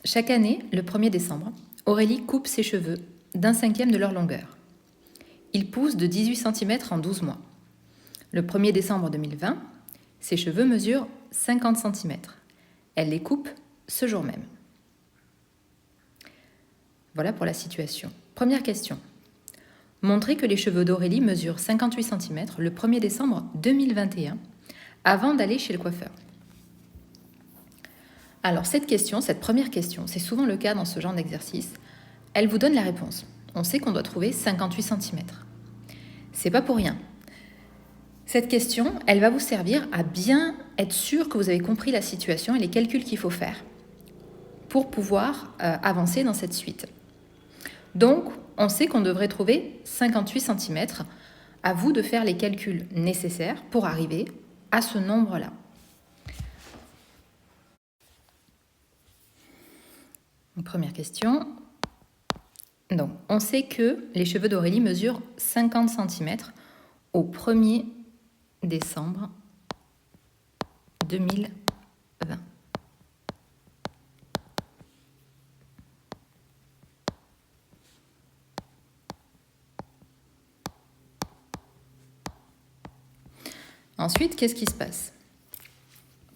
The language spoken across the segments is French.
Chaque année, le 1er décembre, Aurélie coupe ses cheveux d'1/5 de leur longueur. Ils poussent de 18 cm en 12 mois. Le 1er décembre 2020, ses cheveux mesurent 50 cm. Elle les coupe ce jour même. Voilà pour la situation. Première question. Montrez que les cheveux d'Aurélie mesurent 58 cm le 1er décembre 2021 avant d'aller chez le coiffeur. Alors cette première question, c'est souvent le cas dans ce genre d'exercice, elle vous donne la réponse. On sait qu'on doit trouver 58 cm. C'est pas pour rien. Cette question, elle va vous servir à bien être sûr que vous avez compris la situation et les calculs qu'il faut faire pour pouvoir avancer dans cette suite. Donc, on sait qu'on devrait trouver 58 cm. À vous de faire les calculs nécessaires pour arriver à ce nombre-là. Première question. Donc, on sait que les cheveux d'Aurélie mesurent 50 cm au 1er décembre 2020. Ensuite, qu'est-ce qui se passe?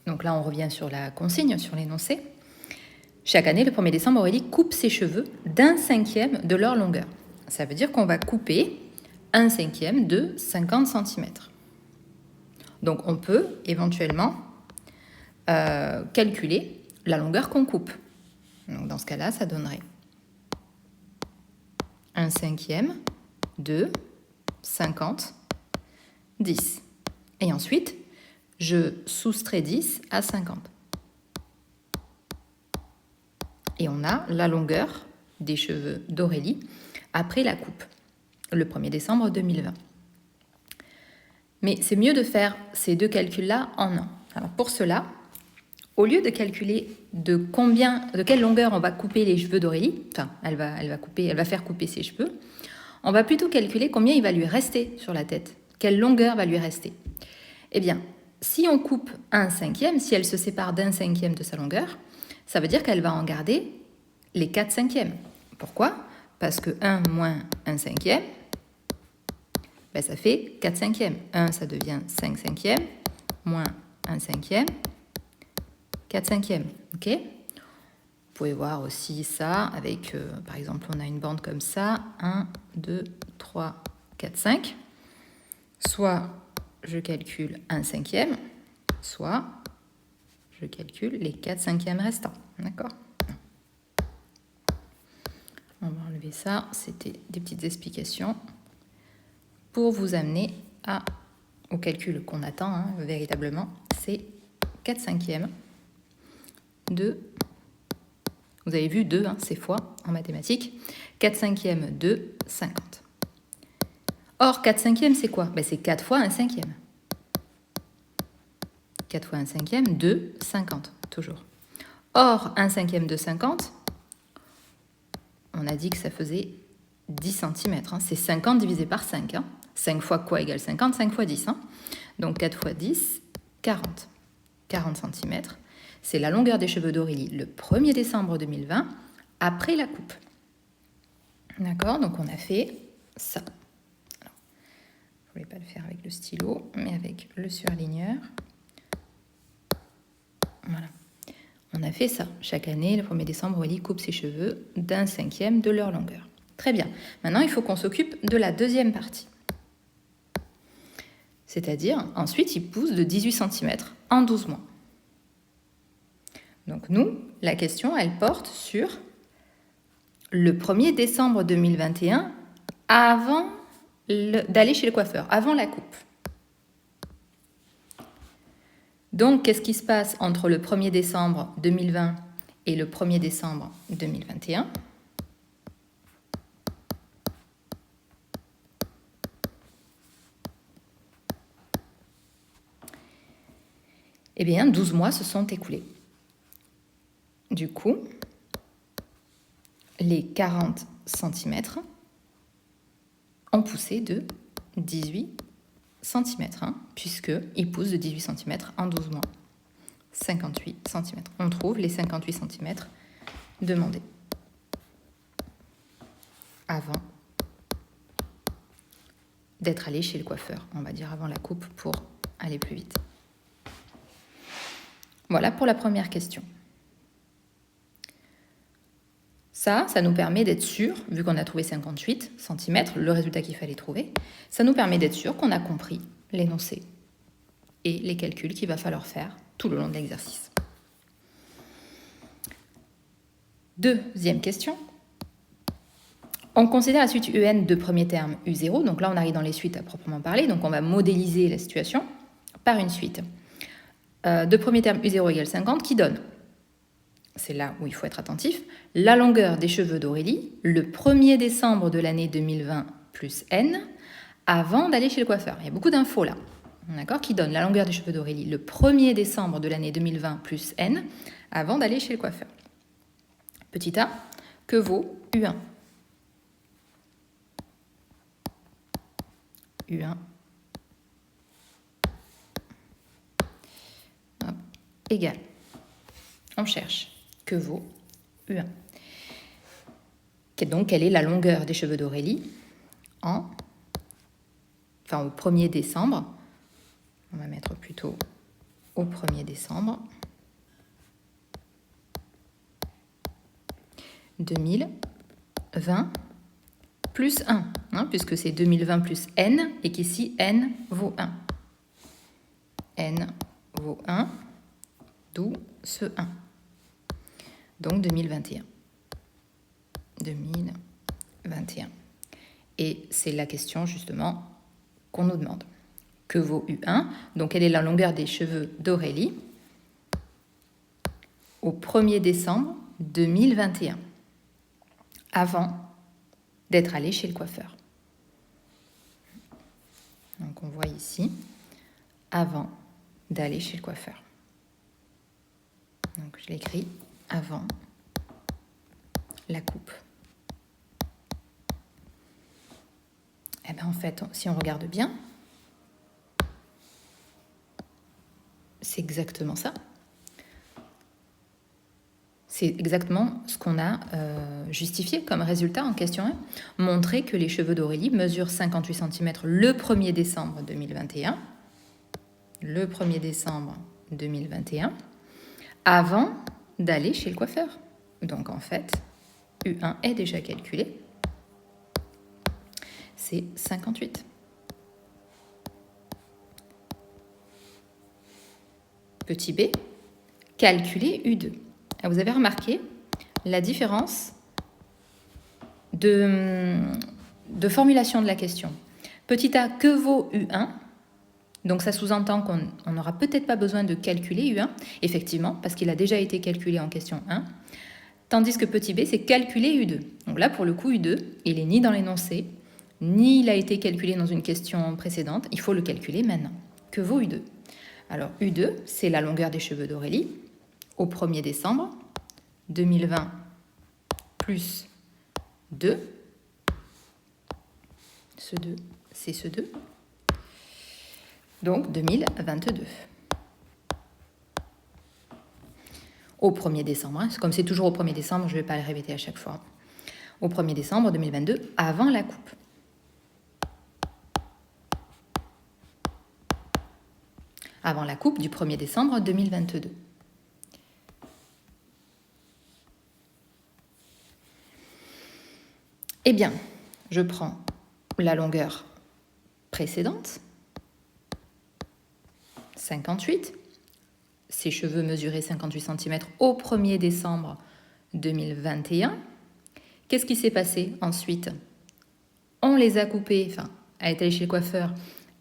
Donc là, on revient sur la consigne, sur l'énoncé. Chaque année, le 1er décembre, Aurélie coupe ses cheveux d'1/5 de leur longueur. Ça veut dire qu'on va couper 1/5 de 50 cm. Donc, on peut éventuellement calculer la longueur qu'on coupe. Donc, dans ce cas-là, ça donnerait 1/5 de 50, 10. Et ensuite, je soustrais 10 à 50. Et on a la longueur des cheveux d'Aurélie après la coupe, le 1er décembre 2020. Mais c'est mieux de faire ces deux calculs-là en un. Alors pour cela, au lieu de calculer de quelle longueur on va couper les cheveux d'Aurélie, enfin, elle va faire couper ses cheveux, on va plutôt calculer combien il va lui rester sur la tête, quelle longueur va lui rester. Eh bien, si on coupe 1/5, si elle se sépare d'1/5 de sa longueur, ça veut dire qu'elle va en garder les 4/5. Pourquoi? Parce que 1 moins 1/5, ça fait 4/5. 1, ça devient 5/5, moins 1/5, 4/5. Ok? Vous pouvez voir aussi ça avec, par exemple, on a une bande comme ça, 1, 2, 3, 4, 5. Soit je calcule 1/5, soit je calcule les 4/5 restants. D'accord? On va enlever ça. C'était des petites explications pour vous amener au calcul qu'on attend, véritablement. C'est 4/5 de... Vous avez vu 2, c'est fois en mathématiques. 4/5 de 50. Or, 4/5, c'est quoi? C'est 4 fois 1/5. 4 fois 1/5 de 50, toujours. Or, 1/5 de 50, on a dit que ça faisait 10 cm. C'est 50 divisé par 5. 5 fois quoi égale 50? 5 fois 10. Donc 4 fois 10, 40. 40 cm. C'est la longueur des cheveux d'Aurélie le 1er décembre 2020, après la coupe. D'accord? Donc on a fait ça. Alors, je ne voulais pas le faire avec le stylo, mais avec le surligneur. Voilà. On a fait ça. Chaque année, le 1er décembre, Aurélie coupe ses cheveux d'1/5 de leur longueur. Très bien. Maintenant, il faut qu'on s'occupe de la deuxième partie. C'est-à-dire, ensuite, il pousse de 18 cm en 12 mois. Donc nous, la question, elle porte sur le 1er décembre 2021, avant d'aller chez le coiffeur, avant la coupe. Donc, qu'est-ce qui se passe entre le 1er décembre 2020 et le 1er décembre 2021? Eh bien, 12 mois se sont écoulés. Du coup, les 40 cm ont poussé de 18 cm, puisqu'ils poussent de 18 cm en 12 mois. 58 cm. On trouve les 58 cm demandé avant d'être allé chez le coiffeur. On va dire avant la coupe pour aller plus vite. Voilà pour la première question. Ça nous permet d'être sûr, vu qu'on a trouvé 58 cm, le résultat qu'il fallait trouver, ça nous permet d'être sûr qu'on a compris l'énoncé et les calculs qu'il va falloir faire tout le long de l'exercice. Deuxième question. On considère la suite UN de premier terme U0, donc là on arrive dans les suites à proprement parler, donc on va modéliser la situation par une suite de premier terme U0 égale 50 qui donne, c'est là où il faut être attentif, la longueur des cheveux d'Aurélie le 1er décembre de l'année 2020 plus N avant d'aller chez le coiffeur. Il y a beaucoup d'infos là, d'accord, qui donne la longueur des cheveux d'Aurélie le 1er décembre de l'année 2020 plus N avant d'aller chez le coiffeur. Petit a, que vaut U1 ? U1 égale, on cherche, que vaut U1. Donc, quelle est la longueur des cheveux d'Aurélie au 1er décembre, on va mettre plutôt au 1er décembre 2020 plus 1, puisque c'est 2020 plus N, et qu'ici N vaut 1. N vaut 1, d'où ce 1. Donc 2021. 2021. Et c'est la question justement qu'on nous demande. Que vaut U1 ? Donc quelle est la longueur des cheveux d'Aurélie au 1er décembre 2021, avant d'être allé chez le coiffeur. Donc on voit ici, avant d'aller chez le coiffeur. Donc je l'écris avant la coupe. Et bien en fait, si on regarde bien, c'est exactement ça. C'est exactement ce qu'on a justifié comme résultat en question 1. Montrer que les cheveux d'Aurélie mesurent 58 cm le 1er décembre 2021. Le 1er décembre 2021, avant d'aller chez le coiffeur. Donc en fait, U1 est déjà calculé. C'est 58. Petit b, calculer U2. Vous avez remarqué la différence de formulation de la question. Petit a, que vaut U1 ? Donc ça sous-entend qu'on n'aura peut-être pas besoin de calculer U1, effectivement, parce qu'il a déjà été calculé en question 1. Tandis que petit b, c'est calculer U2. Donc là, pour le coup, U2, il n'est ni dans l'énoncé, ni il a été calculé dans une question précédente. Il faut le calculer maintenant. Que vaut U2 ? Alors U2, c'est la longueur des cheveux d'Aurélie au 1er décembre 2020 plus 2. Ce 2, c'est ce 2. Donc 2022. Au 1er décembre, comme c'est toujours au 1er décembre, je ne vais pas le répéter à chaque fois. Au 1er décembre 2022, avant la coupe. Avant la coupe du 1er décembre 2022. Eh bien, je prends la longueur précédente, 58. Ses cheveux mesuraient 58 cm au 1er décembre 2021. Qu'est-ce qui s'est passé ensuite ? On les a coupés, elle est allée chez le coiffeur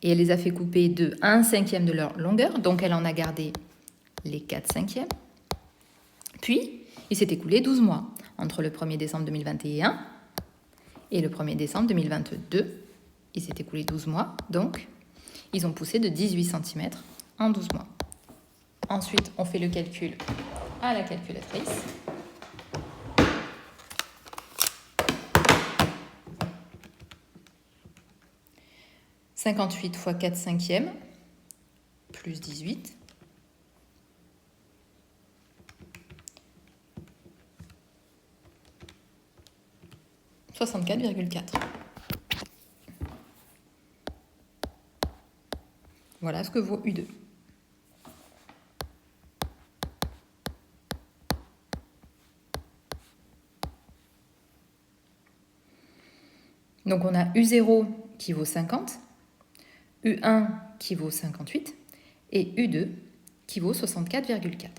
et elle les a fait couper de 1/5 de leur longueur, donc elle en a gardé les 4/5. Puis, il s'est écoulé 12 mois entre le 1er décembre 2021 et le 1er décembre 2022. Il s'est écoulé 12 mois, donc ils ont poussé de 18 cm en 12 mois. Ensuite, on fait le calcul à la calculatrice. « 58 fois 4/5 plus 18. » 64,4. Voilà ce que vaut U2. Donc on a U0 qui vaut 50, U1 qui vaut 58 et U2 qui vaut 64,4.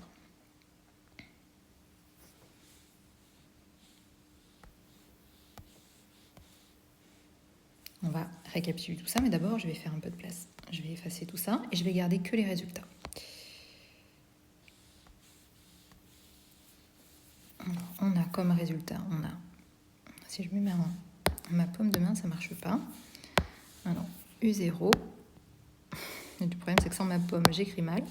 On va récapituler tout ça, mais d'abord je vais faire un peu de place. Je vais effacer tout ça et je vais garder que les résultats. Alors, on a comme résultat, si je mets ma paume de main, ça ne marche pas. Alors, U0, le problème c'est que sans ma paume, j'écris mal.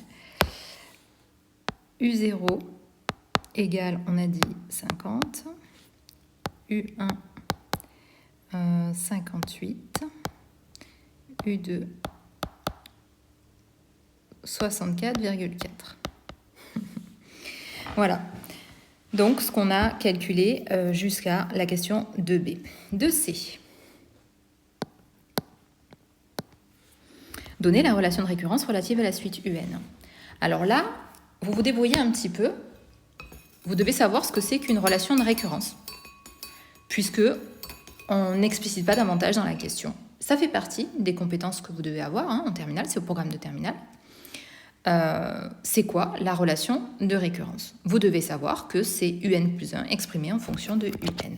U0 égale, on a dit 50, U1 58, U2 64,4. Voilà. Donc, ce qu'on a calculé jusqu'à la question 2B. 2C. Donnez la relation de récurrence relative à la suite UN. Alors là, vous vous débrouillez un petit peu. Vous devez savoir ce que c'est qu'une relation de récurrence, puisque on n'explicite pas davantage dans la question. Ça fait partie des compétences que vous devez avoir en terminale, c'est au programme de terminale. C'est quoi la relation de récurrence? Vous devez savoir que c'est UN plus 1 exprimé en fonction de UN.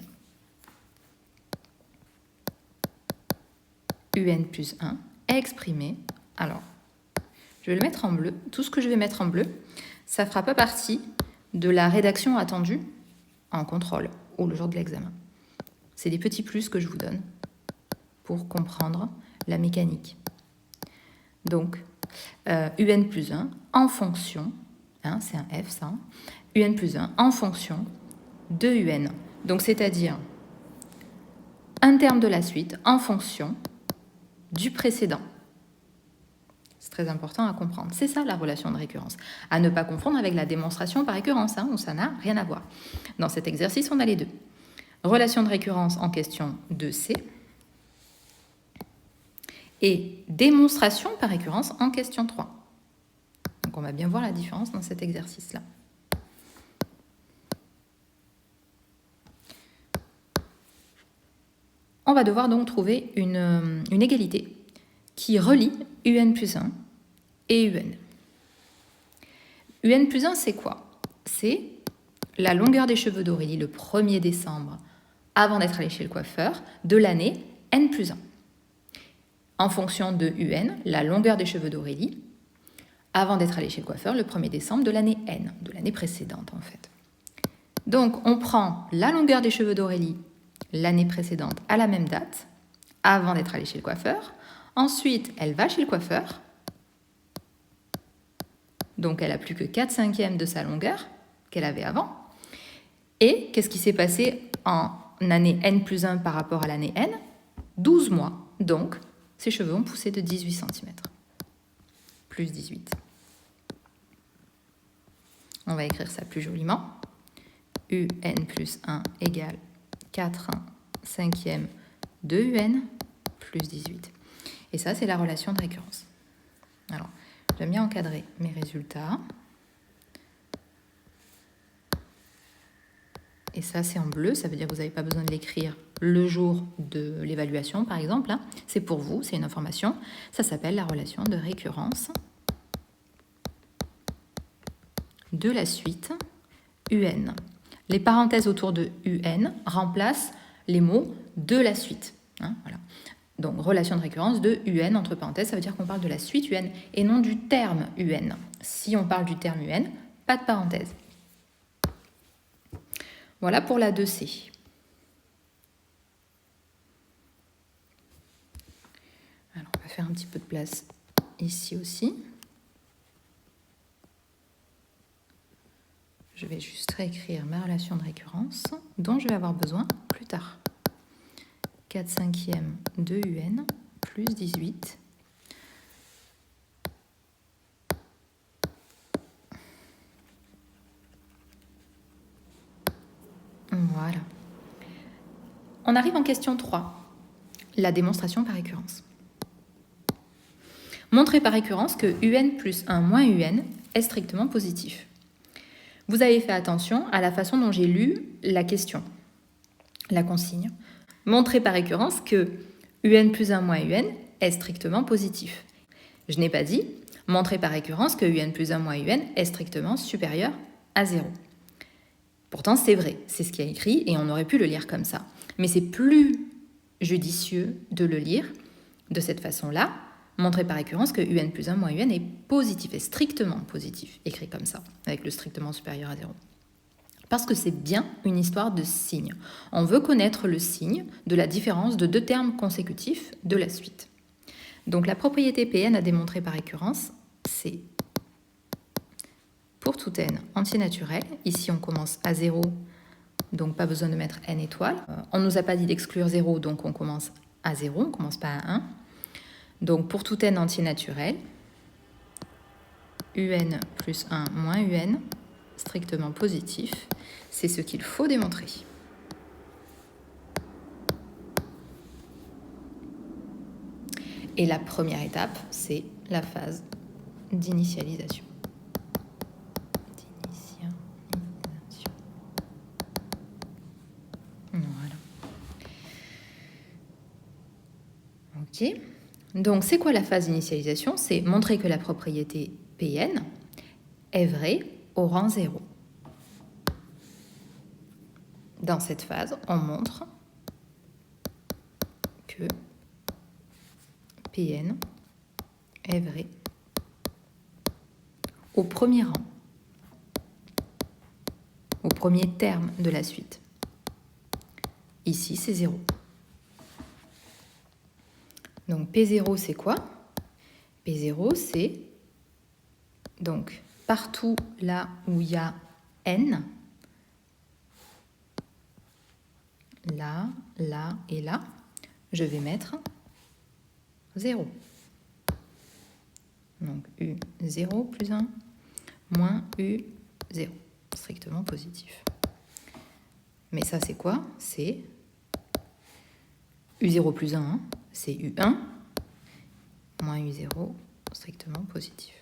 UN plus 1 exprimé. Alors, je vais le mettre en bleu. Tout ce que je vais mettre en bleu, ça ne fera pas partie de la rédaction attendue en contrôle ou le jour de l'examen. C'est des petits plus que je vous donne pour comprendre la mécanique. Donc, UN plus 1 en fonction, c'est un F ça, UN plus 1 en fonction de UN. Donc, c'est-à-dire un terme de la suite en fonction du précédent. C'est très important à comprendre. C'est ça la relation de récurrence. À ne pas confondre avec la démonstration par récurrence, où ça n'a rien à voir. Dans cet exercice, on a les deux. Relation de récurrence en question 2C et démonstration par récurrence en question 3. Donc on va bien voir la différence dans cet exercice-là. On va devoir donc trouver une égalité qui relie UN plus 1 et UN. UN plus 1, c'est quoi? C'est la longueur des cheveux d'Aurélie le 1er décembre, avant d'être allée chez le coiffeur, de l'année N plus 1. En fonction de UN, la longueur des cheveux d'Aurélie, avant d'être allée chez le coiffeur, le 1er décembre de l'année N, de l'année précédente en fait. Donc on prend la longueur des cheveux d'Aurélie l'année précédente à la même date, avant d'être allée chez le coiffeur. Ensuite, elle va chez le coiffeur. Donc elle a plus que 4/5 de sa longueur qu'elle avait avant. Et qu'est-ce qui s'est passé en année N plus 1 par rapport à l'année N? 12 mois. Donc, ses cheveux ont poussé de 18 cm. Plus 18. On va écrire ça plus joliment. UN plus 1 égale 4/5 de UN plus 18. Et ça, c'est la relation de récurrence. Alors, j'aime bien encadrer mes résultats. Et ça, c'est en bleu, ça veut dire que vous n'avez pas besoin de l'écrire le jour de l'évaluation, par exemple. C'est pour vous, c'est une information. Ça s'appelle la relation de récurrence de la suite UN. Les parenthèses autour de UN remplacent les mots de la suite. Voilà. Donc, relation de récurrence de UN, entre parenthèses, ça veut dire qu'on parle de la suite UN et non du terme UN. Si on parle du terme UN, pas de parenthèse. Voilà pour la 2C. Alors, on va faire un petit peu de place ici aussi. Je vais juste réécrire ma relation de récurrence dont je vais avoir besoin plus tard. 4/5 de UN plus 18. Voilà. on arrive en question 3, la démonstration par récurrence. Montrer par récurrence que un plus 1 moins un est strictement positif. Vous avez fait attention à la façon dont j'ai lu la question, la consigne. Montrer par récurrence que un plus 1 moins un est strictement positif. Je n'ai pas dit montrer par récurrence que un plus 1 moins un est strictement supérieur à 0. Pourtant, c'est vrai, c'est ce qui est écrit et on aurait pu le lire comme ça. Mais c'est plus judicieux de le lire de cette façon-là, montrer par récurrence que un plus 1 moins un est positif, est strictement positif, écrit comme ça, avec le strictement supérieur à 0. Parce que c'est bien une histoire de signe. On veut connaître le signe de la différence de deux termes consécutifs de la suite. Donc la propriété Pn à démontrer par récurrence, c'est pour tout n entier naturel. Ici, on commence à 0, donc pas besoin de mettre n étoiles. On ne nous a pas dit d'exclure 0, donc on commence à 0, on ne commence pas à 1. Donc pour tout n entier naturel, un plus 1 moins un, strictement positif, c'est ce qu'il faut démontrer. Et la première étape, c'est la phase d'initialisation. Voilà. Ok. Donc, c'est quoi la phase d'initialisation? C'est montrer que la propriété Pn est vraie au rang 0. Dans cette phase, on montre que Pn est vrai au premier rang, au premier terme de la suite. Ici, c'est 0. Donc P0, c'est quoi? P0, c'est donc partout là où il y a n, là, là et là, je vais mettre 0. Donc U0 plus 1 moins U0, strictement positif. Mais ça, c'est quoi? C'est U0 plus 1, hein, c'est U1 moins U0, strictement positif.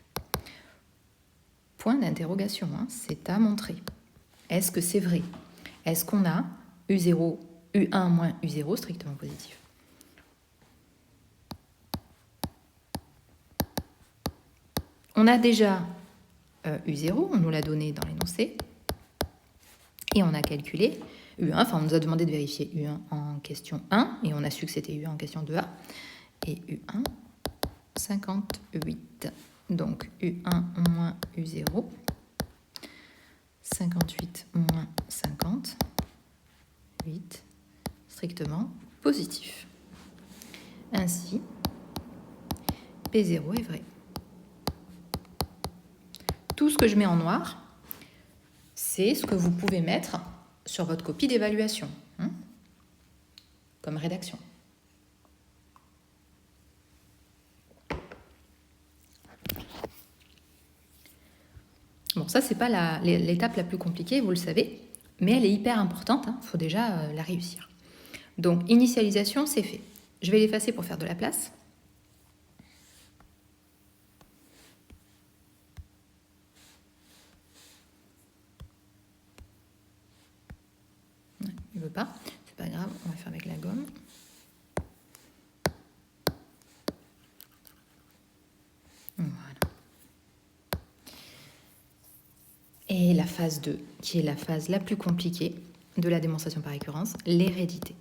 Point d'interrogation, hein, c'est à montrer. Est-ce que c'est vrai? Est-ce qu'on a U0, U1 moins U0 strictement positif? On a déjà U0, on nous l'a donné dans l'énoncé, et on a calculé U1, enfin on nous a demandé de vérifier U1 en question 1, et on a su que c'était U1 en question 2A, et U1, 58. Donc U1 moins U0, 58 moins 50, 8, strictement positif. Ainsi, P0 est vrai. Tout ce que je mets en noir, c'est ce que vous pouvez mettre sur votre copie d'évaluation, hein, comme rédaction. Bon, ça, c'est pas l'étape la plus compliquée, vous le savez, mais elle est hyper importante, il faut déjà la réussir. Donc, initialisation, c'est fait. Je vais l'effacer pour faire de la place. Il ne veut pas, c'est pas grave, on va faire avec la gomme. Voilà. Et la phase 2, qui est la phase la plus compliquée de la démonstration par récurrence, l'hérédité.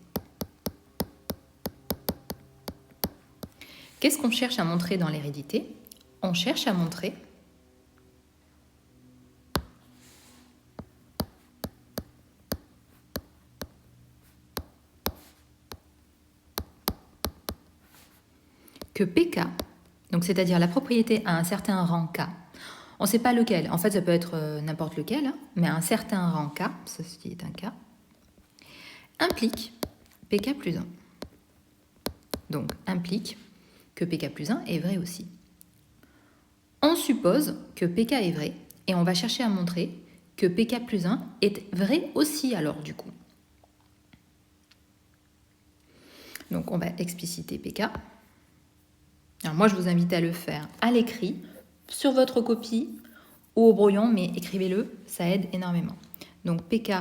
Qu'est-ce qu'on cherche à montrer dans l'hérédité? On cherche à montrer que PK, donc c'est-à-dire la propriété à un certain rang K, on ne sait pas lequel, en fait ça peut être n'importe lequel, hein, mais à un certain rang K, ceci est un K, implique PK plus 1. Donc implique que PK plus 1 est vrai aussi. On suppose que PK est vrai et on va chercher à montrer que PK plus 1 est vrai aussi alors du coup. Donc on va expliciter PK. Alors moi je vous invite à le faire à l'écrit, sur votre copie ou au brouillon, mais écrivez-le, ça aide énormément. Donc PK,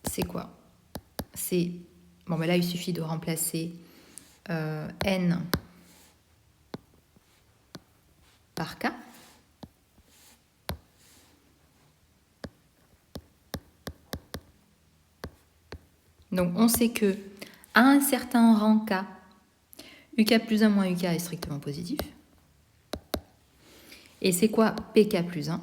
c'est quoi? C'est, bon ben là il suffit de remplacer N par K. Donc on sait que à un certain rang K, UK plus 1 moins UK est strictement positif. Et c'est quoi PK plus 1?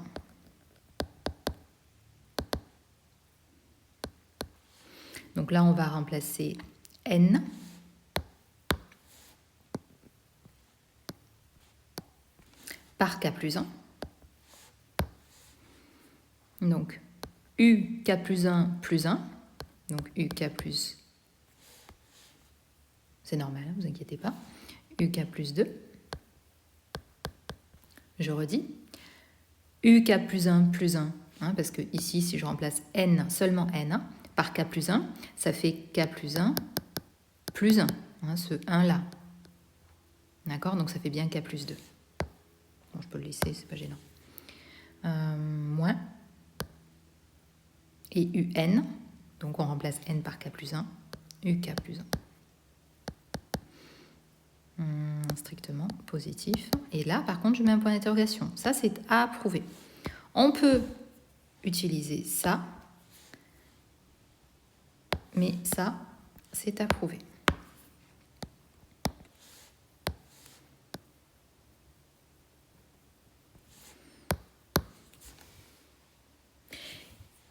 Donc là, on va remplacer N par K plus 1. Donc UK plus 1 plus 1. Donc UK plus... C'est normal, ne vous inquiétez pas. UK plus 2. Je redis. UK plus 1 plus 1. Parce que ici, si je remplace N, seulement N, par K plus 1, ça fait K plus 1 plus 1. Ce 1 là. D'accord? Donc ça fait bien K plus 2. Bon, je peux le laisser, c'est pas gênant. Moins. Et UN. Donc on remplace N par K plus 1. UK plus 1. Strictement positif. Et là, par contre, je mets un point d'interrogation. Ça, c'est à approuver. On peut utiliser ça, mais ça, c'est approuvé.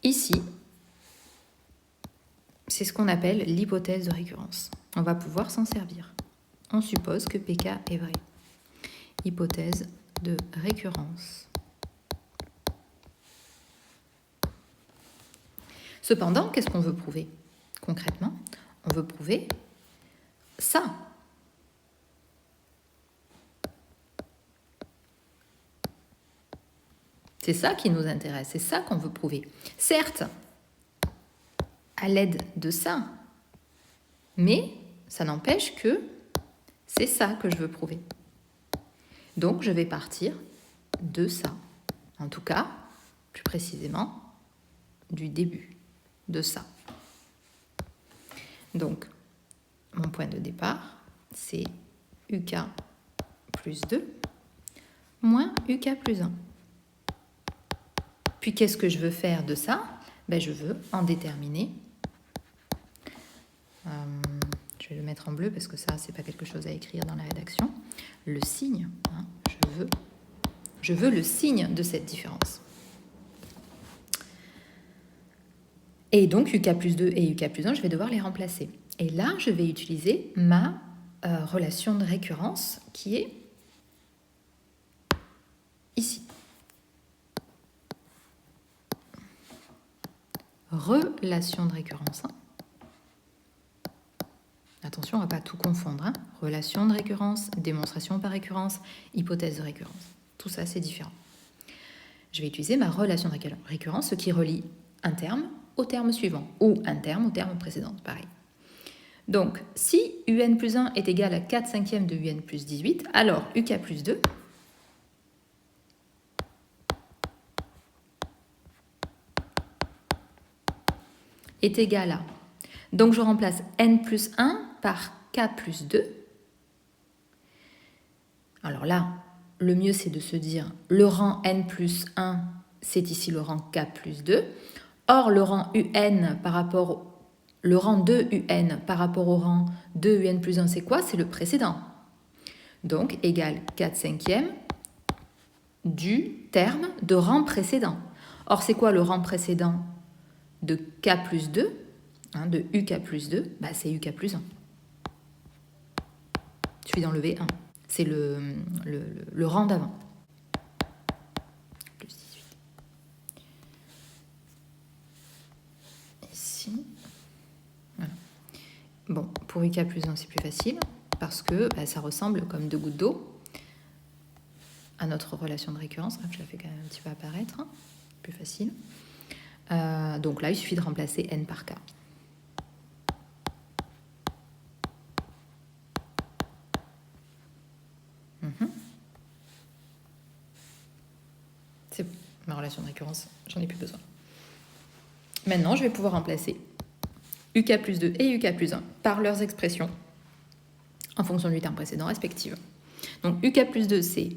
Ici, c'est ce qu'on appelle l'hypothèse de récurrence. On va pouvoir s'en servir. On suppose que PK est vrai. Hypothèse de récurrence. Cependant, qu'est-ce qu'on veut prouver concrètement? On veut prouver ça. C'est ça qui nous intéresse, c'est ça qu'on veut prouver. Certes, à l'aide de ça, mais ça n'empêche que c'est ça que je veux prouver. Donc, je vais partir de ça. En tout cas, plus précisément, du début de ça. Donc, mon point de départ, c'est UK plus 2 moins UK plus 1. Puis, qu'est-ce que je veux faire de ça? Je veux en déterminer. Je vais le mettre en bleu parce que ça, c'est pas quelque chose à écrire dans la rédaction. Le signe, je veux le signe de cette différence. Et donc, UK plus 2 et UK plus 1, je vais devoir les remplacer. Et là, je vais utiliser ma relation de récurrence qui est ici. Relation de récurrence. Attention, on ne va pas tout confondre. Relation de récurrence, démonstration par récurrence, hypothèse de récurrence. Tout ça, c'est différent. Je vais utiliser ma relation de récurrence, ce qui relie un terme au terme suivant, ou un terme au terme précédent, pareil. Donc, si UN plus 1 est égal à 4 cinquièmes de UN plus 18, alors UK plus 2 est égal à... Donc, je remplace N plus 1 par K plus 2. Alors là, le mieux, c'est de se dire le rang N plus 1, c'est ici le rang K plus 2. Or, le rang UN par rapport... Le rang 2 UN par rapport au rang 2 UN plus 1, c'est quoi? C'est le précédent. Donc, égale 4 cinquièmes du terme de rang précédent. Or, c'est quoi le rang précédent de K plus 2, de UK plus 2? C'est UK plus 1. Je suis d'enlever 1. C'est le rang d'avant. Plus 18. Ici. Voilà. Bon, pour UK plus 1, c'est plus facile parce que ça ressemble comme 2 gouttes d'eau à notre relation de récurrence. Je la fais quand même un petit peu apparaître. Plus facile. Donc là, il suffit de remplacer N par K. C'est bon, ma relation de récurrence, j'en ai plus besoin. Maintenant, je vais pouvoir remplacer UK plus 2 et UK plus 1 par leurs expressions en fonction du terme précédent respective. Donc UK plus 2, c'est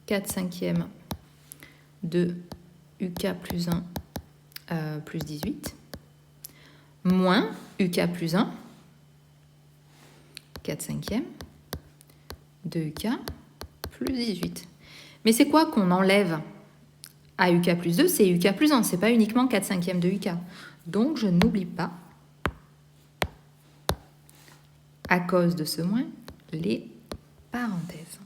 4 cinquièmes de UK plus 1 plus 18, moins UK plus 1, 4 cinquièmes de UK plus 18. Mais c'est quoi qu'on enlève à UK plus 2? C'est UK plus 1, c'est pas uniquement 4 cinquièmes de UK. Donc je n'oublie pas, à cause de ce moins, les parenthèses.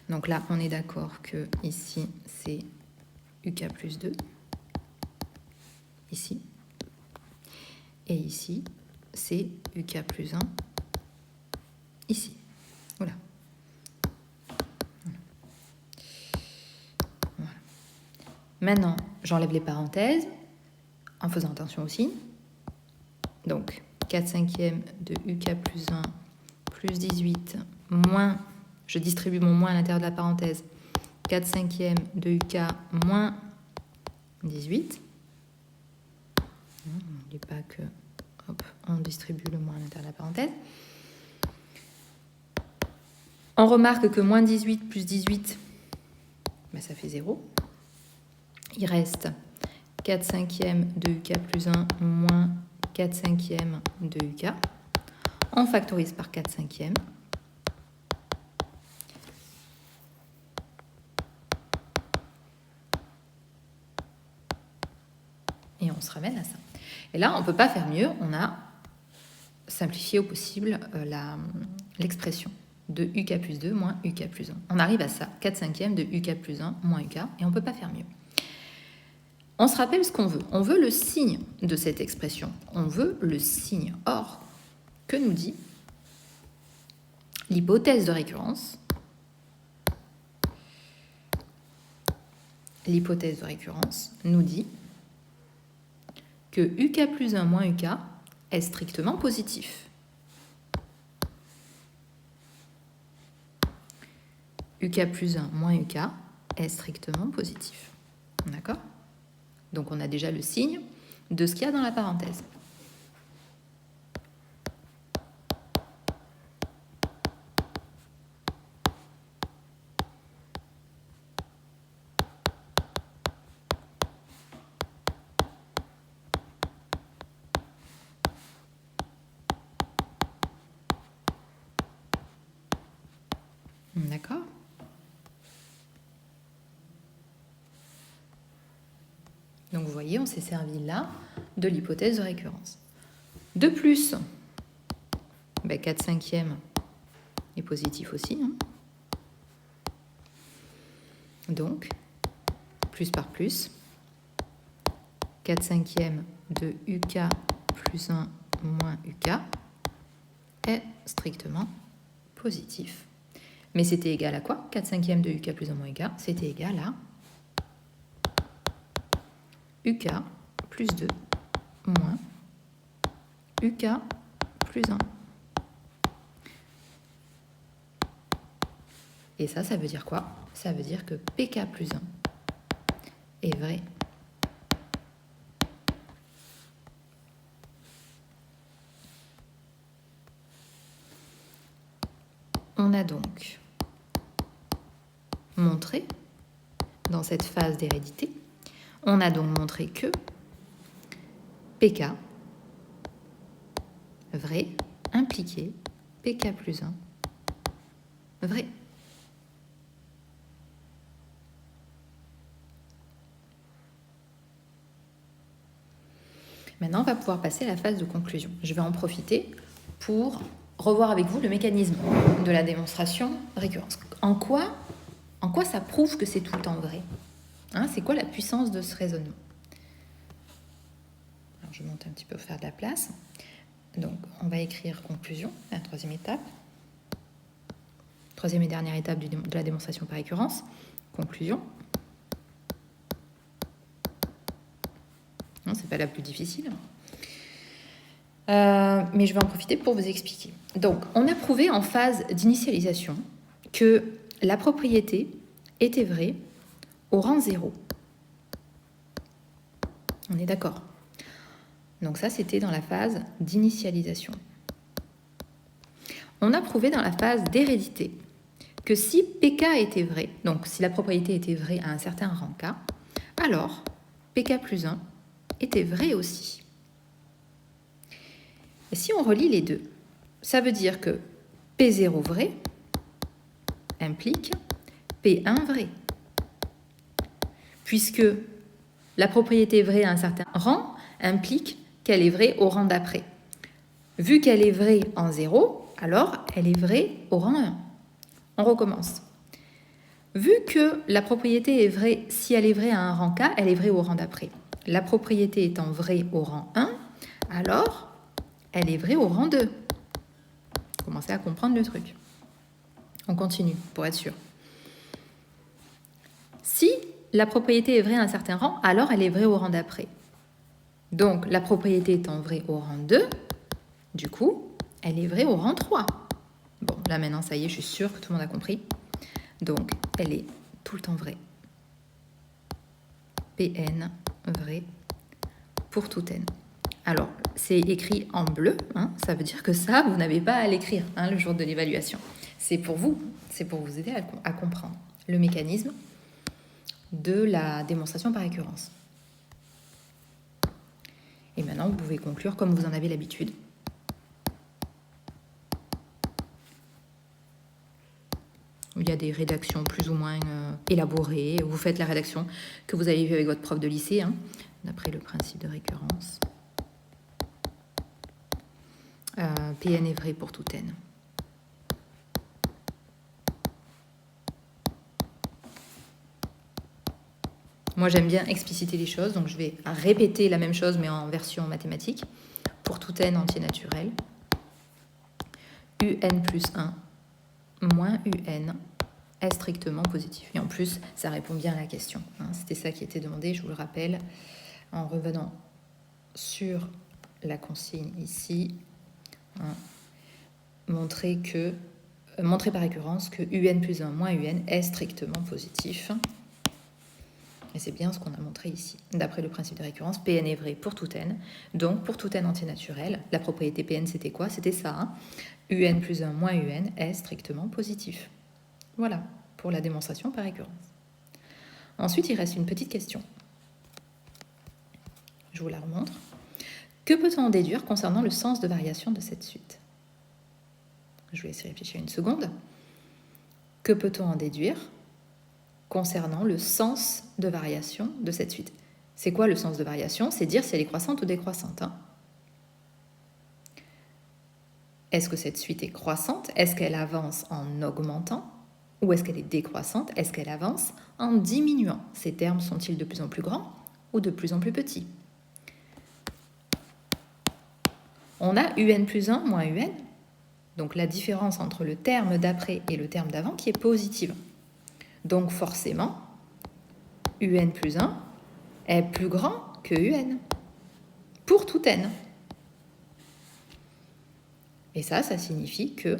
Donc là, on est d'accord que ici, c'est UK plus 2, ici, et ici, c'est UK plus 1, ici. Voilà. Voilà. Maintenant, j'enlève les parenthèses en faisant attention au signe. Donc, 4 cinquièmes de UK plus 1 plus 18 moins, je distribue mon moins à l'intérieur de la parenthèse, 4 cinquièmes de UK moins 18. N'oublie pas que, hop, on distribue le moins à l'intérieur de la parenthèse. On remarque que moins 18 plus 18, ben ça fait 0. Il reste 4 cinquièmes de UK plus 1 moins 4 cinquièmes de UK. On factorise par 4 cinquièmes. Et on se ramène à ça. Et là, on ne peut pas faire mieux. On a simplifié au possible l'expression de UK plus 2 moins UK plus 1. On arrive à ça, 4 cinquièmes de UK plus 1 moins UK, et on ne peut pas faire mieux. On se rappelle ce qu'on veut. On veut le signe de cette expression. On veut le signe. Or, que nous dit l'hypothèse de récurrence? L'hypothèse de récurrence nous dit que UK plus 1 moins UK est strictement positif. UK plus 1 moins UK est strictement positif. D'accord? Donc on a déjà le signe de ce qu'il y a dans la parenthèse. D'accord? Donc vous voyez, on s'est servi là de l'hypothèse de récurrence. De plus, 4 cinquièmes est positif aussi. Hein. Donc, plus par plus, 4 cinquièmes de UK plus 1 moins UK est strictement positif. Mais c'était égal à quoi? 4 cinquièmes de UK plus 1 moins UK, c'était égal à UK plus 2 moins UK plus 1. Et ça veut dire quoi? Ça veut dire que PK plus 1 est vrai. On a donc montré, dans cette phase d'hérédité, on a donc montré que PK, vrai, impliqué, PK plus 1, vrai. Maintenant, on va pouvoir passer à la phase de conclusion. Je vais en profiter pour revoir avec vous le mécanisme de la démonstration récurrence. En quoi ça prouve que c'est tout le temps vrai? Hein, c'est quoi la puissance de ce raisonnement? Alors, je monte un petit peu pour faire de la place. Donc, on va écrire conclusion, la troisième étape. Troisième et dernière étape de la démonstration par récurrence. Conclusion. Non, c'est pas la plus difficile. Mais je vais en profiter pour vous expliquer. Donc, on a prouvé en phase d'initialisation que la propriété était vraie au rang 0. On est d'accord? Donc ça, c'était dans la phase d'initialisation. On a prouvé dans la phase d'hérédité que si PK était vrai, donc si la propriété était vraie à un certain rang K, alors PK plus 1 était vrai aussi. Et si on relie les deux, ça veut dire que P0 vrai implique P1 vrai. Puisque la propriété vraie à un certain rang implique qu'elle est vraie au rang d'après. Vu qu'elle est vraie en 0, alors elle est vraie au rang 1. On recommence. Vu que la propriété est vraie, si elle est vraie à un rang K, elle est vraie au rang d'après. La propriété étant vraie au rang 1, alors elle est vraie au rang 2. Commencez à comprendre le truc. On continue, pour être sûr. Si la propriété est vraie à un certain rang, alors elle est vraie au rang d'après. Donc, la propriété étant vraie au rang 2, du coup, elle est vraie au rang 3. Bon, là maintenant, ça y est, je suis sûre que tout le monde a compris. Donc, elle est tout le temps vraie. Pn vrai pour tout n. Alors, c'est écrit en bleu, hein, ça veut dire que ça, vous n'avez pas à l'écrire le jour de l'évaluation. C'est pour vous aider à comprendre le mécanisme de la démonstration par récurrence. Et maintenant, vous pouvez conclure comme vous en avez l'habitude. Il y a des rédactions plus ou moins élaborées. Vous faites la rédaction que vous avez vue avec votre prof de lycée, d'après le principe de récurrence. Pn est vrai pour tout n. Moi, j'aime bien expliciter les choses, donc je vais répéter la même chose, mais en version mathématique. Pour tout n entier naturel, un plus 1 moins un est strictement positif. Et en plus, ça répond bien à la question. C'était ça qui était demandé, je vous le rappelle, en revenant sur la consigne ici. Montrer par récurrence que un plus 1 moins un est strictement positif. Et c'est bien ce qu'on a montré ici. D'après le principe de récurrence, Pn est vrai pour tout n. Donc, pour tout n entier naturel, la propriété Pn, c'était quoi? C'était ça. Un plus 1 moins un est strictement positif. Voilà, pour la démonstration par récurrence. Ensuite, il reste une petite question. Je vous la remontre. Que peut-on en déduire concernant le sens de variation de cette suite? Je vous laisse réfléchir une seconde. Que peut-on en déduire concernant le sens de variation de cette suite? C'est quoi le sens de variation? C'est dire si elle est croissante ou décroissante. Est-ce que cette suite est croissante? Est-ce qu'elle avance en augmentant? Ou est-ce qu'elle est décroissante? Est-ce qu'elle avance en diminuant? Ces termes sont-ils de plus en plus grands ou de plus en plus petits? On a un plus 1 moins un, donc la différence entre le terme d'après et le terme d'avant qui est positive. Donc forcément, un plus 1 est plus grand que un, pour tout n. Et ça signifie que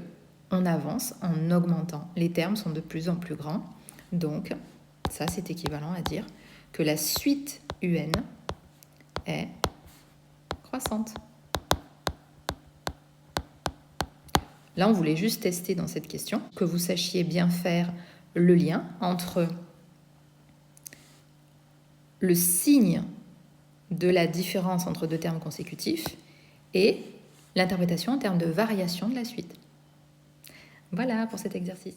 on avance en augmentant. Les termes sont de plus en plus grands. Donc, ça, c'est équivalent à dire que la suite un est croissante. Là, on voulait juste tester dans cette question que vous sachiez bien faire le lien entre le signe de la différence entre deux termes consécutifs et l'interprétation en termes de variation de la suite. Voilà pour cet exercice.